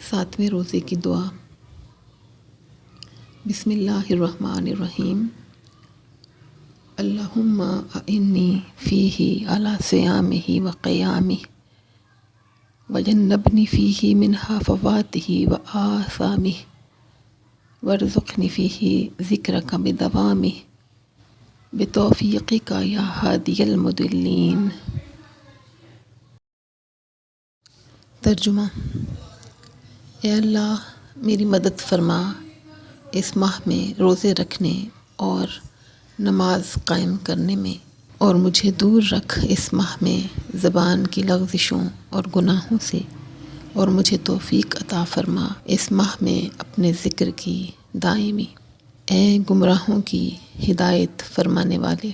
7ویں روزے کی دعا۔ بسم اللہ الرحمن الرحیم۔ اللہم اعنی فیہ علی صیامہ و قیامہ وجنبنی فیہ من فواتہ و آثامہ وارزقنی فیہ ذکرک بدوامہ بتوفیقک یا ہادی المضلین۔ ترجمہ: اے اللہ میری مدد فرما اس ماہ میں روزے رکھنے اور نماز قائم کرنے میں، اور مجھے دور رکھ اس ماہ میں زبان کی لغزشوں اور گناہوں سے، اور مجھے توفیق عطا فرما اس ماہ میں اپنے ذکر کی دائمی۔ اے گمراہوں کی ہدایت فرمانے والے!